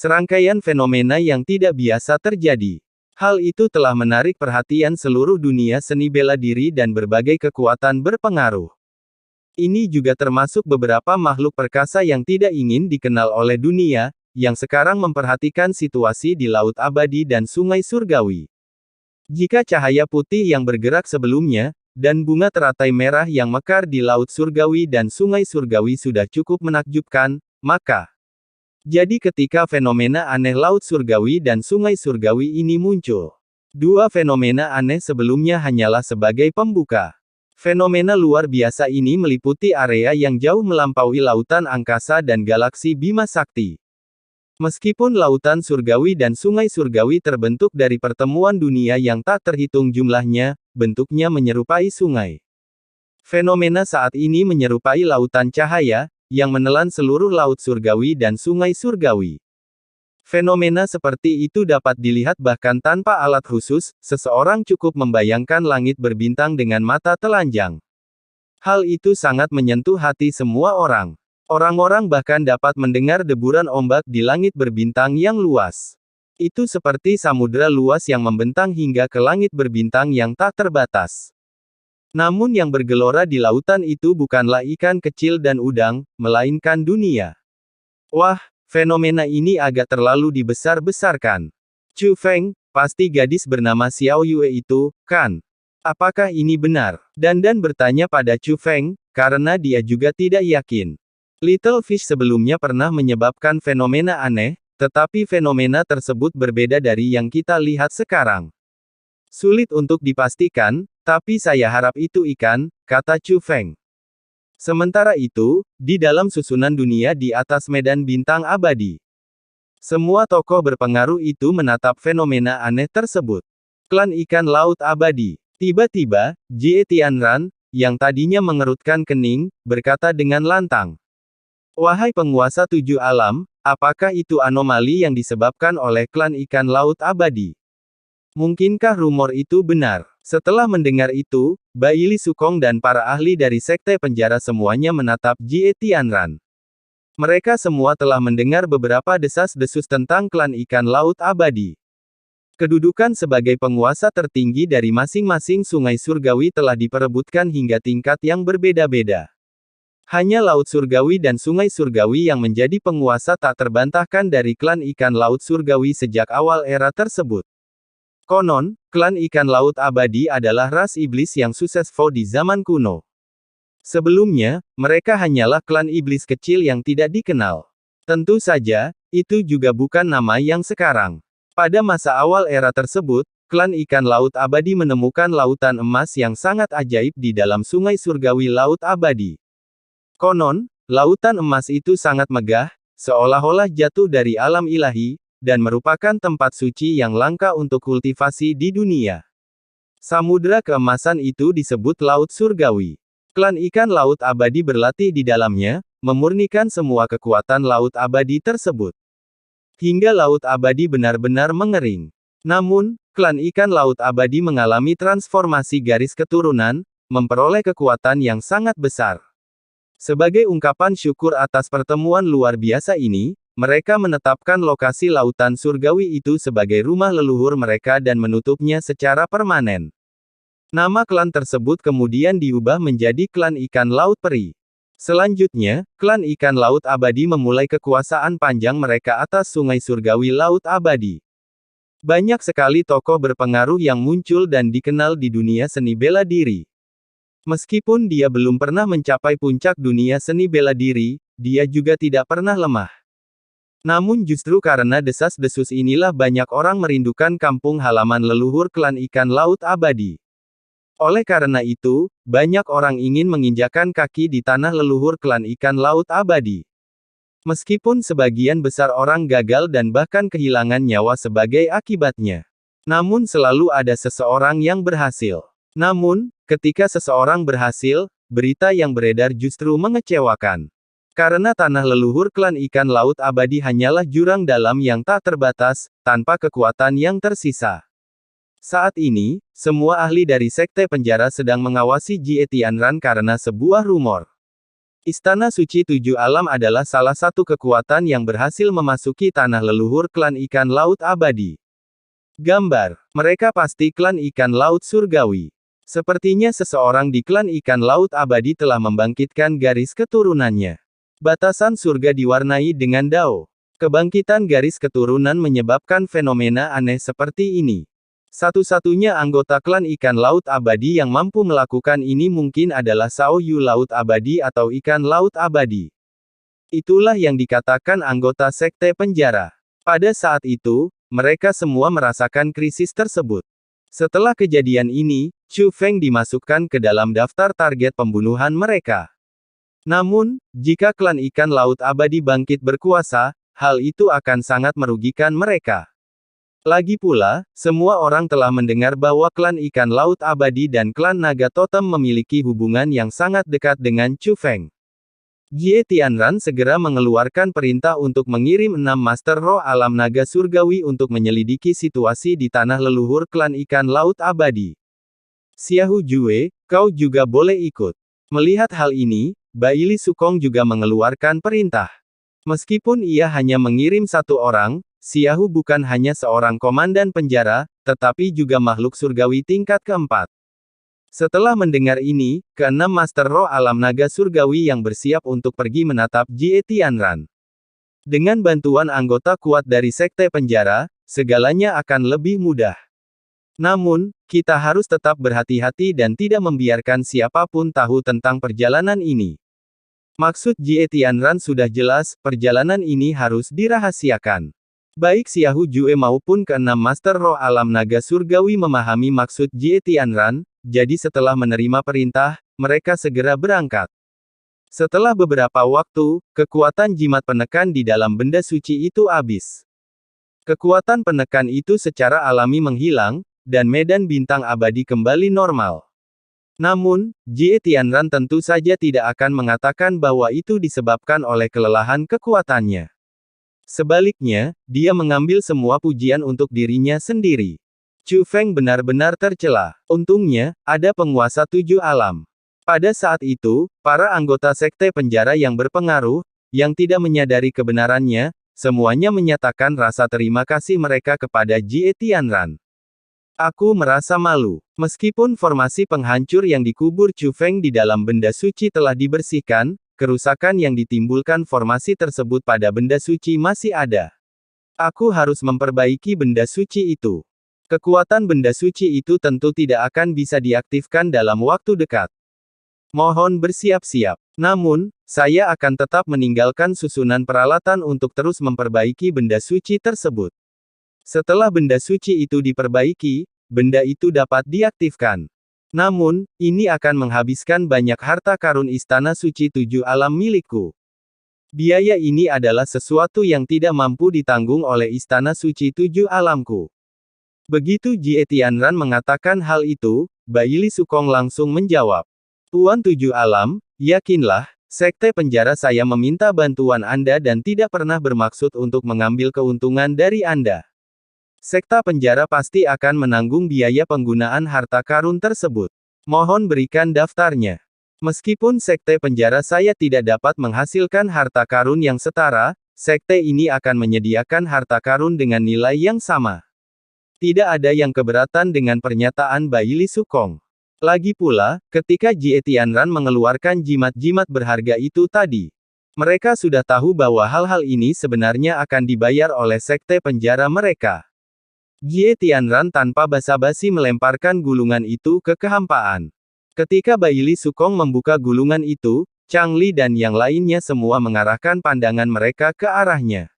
Serangkaian fenomena yang tidak biasa terjadi. Hal itu telah menarik perhatian seluruh dunia seni bela diri dan berbagai kekuatan berpengaruh. Ini juga termasuk beberapa makhluk perkasa yang tidak ingin dikenal oleh dunia, yang sekarang memperhatikan situasi di Laut Abadi dan Sungai Surgawi. Jika cahaya putih yang bergerak sebelumnya, dan bunga teratai merah yang mekar di Laut Surgawi dan Sungai Surgawi sudah cukup menakjubkan, maka jadi ketika fenomena aneh Laut Surgawi dan Sungai Surgawi ini muncul, dua fenomena aneh sebelumnya hanyalah sebagai pembuka. Fenomena luar biasa ini meliputi area yang jauh melampaui lautan angkasa dan galaksi Bima Sakti. Meskipun lautan surgawi dan sungai surgawi terbentuk dari pertemuan dunia yang tak terhitung jumlahnya, bentuknya menyerupai sungai. Fenomena saat ini menyerupai lautan cahaya, yang menelan seluruh laut surgawi dan sungai surgawi. Fenomena seperti itu dapat dilihat bahkan tanpa alat khusus, seseorang cukup membayangkan langit berbintang dengan mata telanjang. Hal itu sangat menyentuh hati semua orang. Orang-orang bahkan dapat mendengar deburan ombak di langit berbintang yang luas. Itu seperti samudera luas yang membentang hingga ke langit berbintang yang tak terbatas. Namun yang bergelora di lautan itu bukanlah ikan kecil dan udang, melainkan dunia. Wah, fenomena ini agak terlalu dibesar-besarkan. Chu Feng, pasti gadis bernama Xiao Yue itu, kan? Apakah ini benar? Dandan bertanya pada Chu Feng, karena dia juga tidak yakin. Little Fish sebelumnya pernah menyebabkan fenomena aneh, tetapi fenomena tersebut berbeda dari yang kita lihat sekarang. Sulit untuk dipastikan, tapi saya harap itu ikan, kata Chu Feng. Sementara itu, di dalam susunan dunia di atas medan bintang abadi, semua tokoh berpengaruh itu menatap fenomena aneh tersebut. Klan ikan laut abadi. Tiba-tiba, Jie Tianran, yang tadinya mengerutkan kening, berkata dengan lantang. Wahai penguasa tujuh alam, apakah itu anomali yang disebabkan oleh klan ikan laut abadi? Mungkinkah rumor itu benar? Setelah mendengar itu, Baili Sukong dan para ahli dari Sekte Penjara semuanya menatap Jie Tianran. Mereka semua telah mendengar beberapa desas-desus tentang klan ikan laut abadi. Kedudukan sebagai penguasa tertinggi dari masing-masing sungai surgawi telah diperebutkan hingga tingkat yang berbeda-beda. Hanya Laut Surgawi dan Sungai Surgawi yang menjadi penguasa tak terbantahkan dari klan ikan laut surgawi sejak awal era tersebut. Konon, klan ikan laut abadi adalah ras iblis yang suksesful di zaman kuno. Sebelumnya, mereka hanyalah klan iblis kecil yang tidak dikenal. Tentu saja, itu juga bukan nama yang sekarang. Pada masa awal era tersebut, klan ikan laut abadi menemukan lautan emas yang sangat ajaib di dalam sungai surgawi laut abadi. Konon, lautan emas itu sangat megah, seolah-olah jatuh dari alam ilahi, dan merupakan tempat suci yang langka untuk kultivasi di dunia. Samudera keemasan itu disebut Laut Surgawi. Klan ikan laut abadi berlatih di dalamnya, memurnikan semua kekuatan laut abadi tersebut. Hingga laut abadi benar-benar mengering. Namun, klan ikan laut abadi mengalami transformasi garis keturunan, memperoleh kekuatan yang sangat besar. Sebagai ungkapan syukur atas pertemuan luar biasa ini, mereka menetapkan lokasi lautan surgawi itu sebagai rumah leluhur mereka dan menutupnya secara permanen. Nama klan tersebut kemudian diubah menjadi klan ikan laut peri. Selanjutnya, klan ikan laut abadi memulai kekuasaan panjang mereka atas sungai surgawi laut abadi. Banyak sekali tokoh berpengaruh yang muncul dan dikenal di dunia seni bela diri. Meskipun dia belum pernah mencapai puncak dunia seni bela diri, dia juga tidak pernah lemah. Namun justru karena desas-desus inilah banyak orang merindukan kampung halaman leluhur klan ikan laut abadi. Oleh karena itu, banyak orang ingin menginjakan kaki di tanah leluhur klan ikan laut abadi. Meskipun sebagian besar orang gagal dan bahkan kehilangan nyawa sebagai akibatnya. Namun selalu ada seseorang yang berhasil. Namun, ketika seseorang berhasil, berita yang beredar justru mengecewakan. Karena tanah leluhur klan ikan laut abadi hanyalah jurang dalam yang tak terbatas, tanpa kekuatan yang tersisa. Saat ini, semua ahli dari Sekte Penjara sedang mengawasi Jie Tianran karena sebuah rumor. Istana Suci Tujuh Alam adalah salah satu kekuatan yang berhasil memasuki tanah leluhur klan ikan laut abadi. Gambar. Mereka pasti klan ikan laut surgawi. Sepertinya seseorang di klan ikan laut abadi telah membangkitkan garis keturunannya. Batasan surga diwarnai dengan dao. Kebangkitan garis keturunan menyebabkan fenomena aneh seperti ini. Satu-satunya anggota klan ikan laut abadi yang mampu melakukan ini mungkin adalah Sao Yu Laut Abadi atau ikan laut abadi. Itulah yang dikatakan anggota sekte penjara. Pada saat itu, mereka semua merasakan krisis tersebut. Setelah kejadian ini, Chu Feng dimasukkan ke dalam daftar target pembunuhan mereka. Namun, jika klan ikan laut abadi bangkit berkuasa, hal itu akan sangat merugikan mereka. Lagi pula, semua orang telah mendengar bahwa klan ikan laut abadi dan klan naga totem memiliki hubungan yang sangat dekat dengan Chu Feng. Jie Tianran segera mengeluarkan perintah untuk mengirim 6 Master Roh Alam Naga Surgawi untuk menyelidiki situasi di tanah leluhur klan ikan laut abadi. Xiahou Jue, kau juga boleh ikut. Melihat hal ini, Baili Sukong juga mengeluarkan perintah. Meskipun ia hanya mengirim 1 orang, Xiahou bukan hanya seorang komandan penjara, tetapi juga makhluk surgawi tingkat keempat. Setelah mendengar ini, keenam Master Roh Alam Naga Surgawi yang bersiap untuk pergi menatap Jie Tianran. Dengan bantuan anggota kuat dari sekte penjara, segalanya akan lebih mudah. Namun, kita harus tetap berhati-hati dan tidak membiarkan siapapun tahu tentang perjalanan ini. Maksud Jie Tianran sudah jelas, perjalanan ini harus dirahasiakan. Baik Xiahou Jue maupun keenam Master Roh Alam Naga Surgawi memahami maksud Jie Tianran, jadi setelah menerima perintah, mereka segera berangkat. Setelah beberapa waktu, kekuatan jimat penekan di dalam benda suci itu habis. Kekuatan penekan itu secara alami menghilang, dan medan bintang abadi kembali normal. Namun, Jie Tianran tentu saja tidak akan mengatakan bahwa itu disebabkan oleh kelelahan kekuatannya. Sebaliknya, dia mengambil semua pujian untuk dirinya sendiri. Chu Feng benar-benar tercela. Untungnya, ada penguasa 7 alam. Pada saat itu, para anggota sekte penjara yang berpengaruh, yang tidak menyadari kebenarannya, semuanya menyatakan rasa terima kasih mereka kepada Jie Tianran. Aku merasa malu. Meskipun formasi penghancur yang dikubur Chu Feng di dalam benda suci telah dibersihkan, kerusakan yang ditimbulkan formasi tersebut pada benda suci masih ada. Aku harus memperbaiki benda suci itu. Kekuatan benda suci itu tentu tidak akan bisa diaktifkan dalam waktu dekat. Mohon bersiap-siap. Namun, saya akan tetap meninggalkan susunan peralatan untuk terus memperbaiki benda suci tersebut. Setelah benda suci itu diperbaiki, benda itu dapat diaktifkan. Namun, ini akan menghabiskan banyak harta karun Istana Suci Tujuh Alam milikku. Biaya ini adalah sesuatu yang tidak mampu ditanggung oleh Istana Suci Tujuh Alamku. Begitu Jie Tianran mengatakan hal itu, Baili Sukong langsung menjawab. Tuan Tujuh Alam, yakinlah, sekte penjara saya meminta bantuan Anda dan tidak pernah bermaksud untuk mengambil keuntungan dari Anda. Sekte penjara pasti akan menanggung biaya penggunaan harta karun tersebut. Mohon berikan daftarnya. Meskipun sekte penjara saya tidak dapat menghasilkan harta karun yang setara, sekte ini akan menyediakan harta karun dengan nilai yang sama. Tidak ada yang keberatan dengan pernyataan Baili Sukong. Lagi pula, ketika Jie Tianran mengeluarkan jimat-jimat berharga itu tadi, mereka sudah tahu bahwa hal-hal ini sebenarnya akan dibayar oleh sekte penjara mereka. Jie Tianran tanpa basa-basi melemparkan gulungan itu ke kehampaan. Ketika Baili Sukong membuka gulungan itu, Chang Li dan yang lainnya semua mengarahkan pandangan mereka ke arahnya.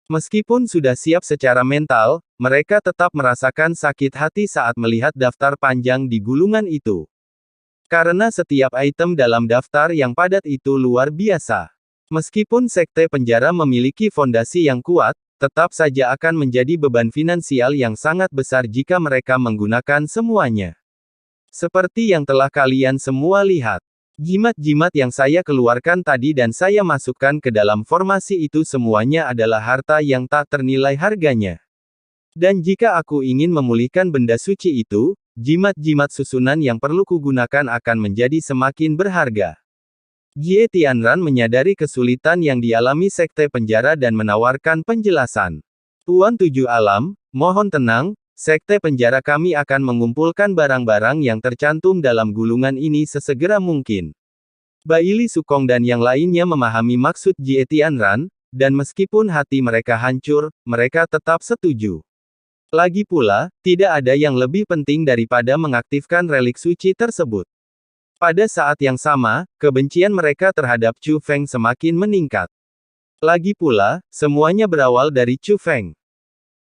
Meskipun sudah siap secara mental, mereka tetap merasakan sakit hati saat melihat daftar panjang di gulungan itu. Karena setiap item dalam daftar yang padat itu luar biasa. Meskipun sekte penjara memiliki fondasi yang kuat, tetap saja akan menjadi beban finansial yang sangat besar jika mereka menggunakan semuanya. Seperti yang telah kalian semua lihat. Jimat-jimat yang saya keluarkan tadi dan saya masukkan ke dalam formasi itu semuanya adalah harta yang tak ternilai harganya. Dan jika aku ingin memulihkan benda suci itu, jimat-jimat susunan yang perlu kugunakan akan menjadi semakin berharga. Jie Tianran menyadari kesulitan yang dialami sekte penjara dan menawarkan penjelasan. Tuan Tujuh Alam, mohon tenang, sekte penjara kami akan mengumpulkan barang-barang yang tercantum dalam gulungan ini sesegera mungkin. Baili Sukong dan yang lainnya memahami maksud Jie Tianran, dan meskipun hati mereka hancur, mereka tetap setuju. Lagi pula, tidak ada yang lebih penting daripada mengaktifkan relik suci tersebut. Pada saat yang sama, kebencian mereka terhadap Chu Feng semakin meningkat. Lagi pula, semuanya berawal dari Chu Feng.